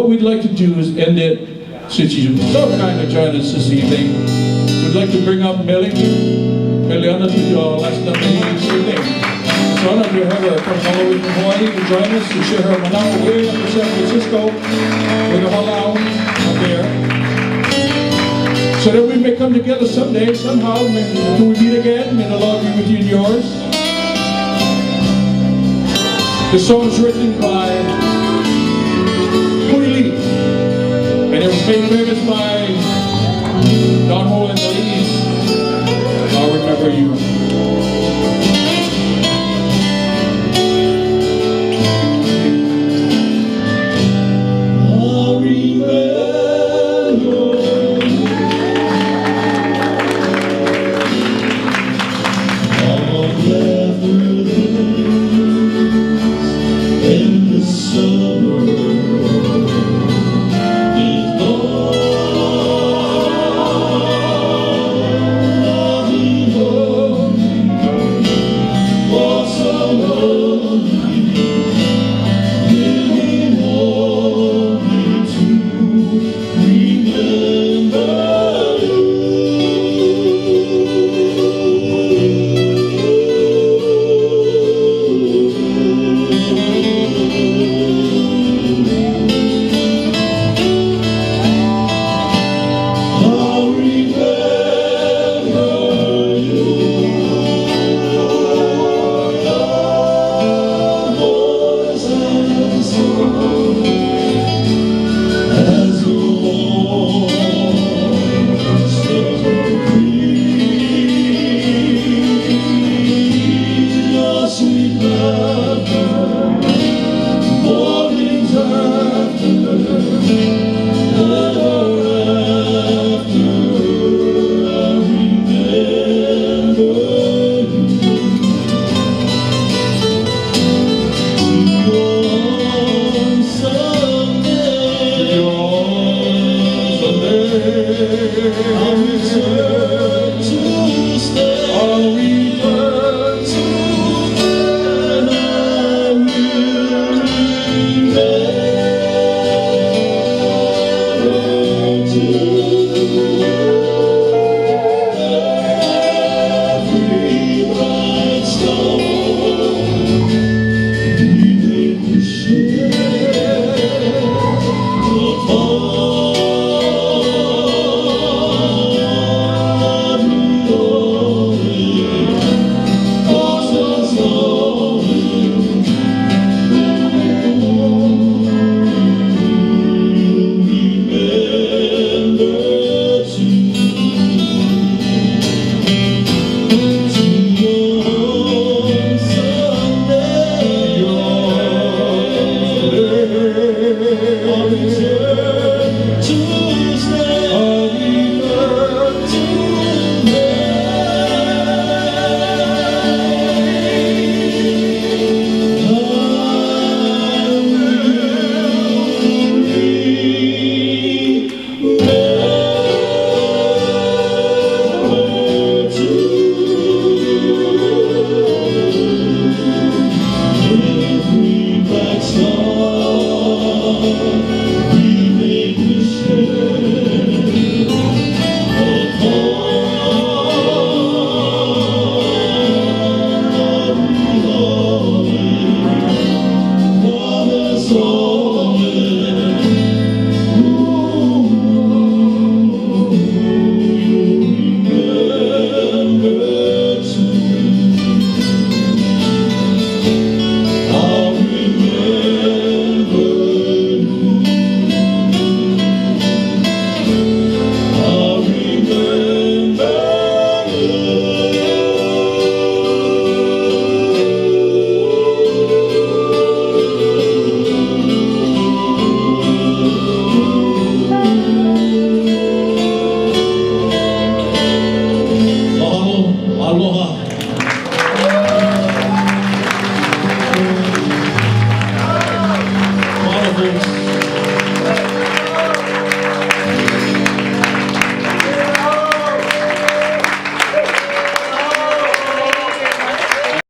what we'd like to do is end it, since you so kind of joined us this evening. We'd like to bring up Millie. Millie, on to your last number this evening. So on to have her come all the way from Hawaii to join us to share her manana way up to San Francisco with a halau up there. So that we may come together someday, somehow, till we meet again. May the Lord be with you and yours. The song is written by Hui Lee, and it was made famous by Don Ho and the Lees. I'll remember you. Someday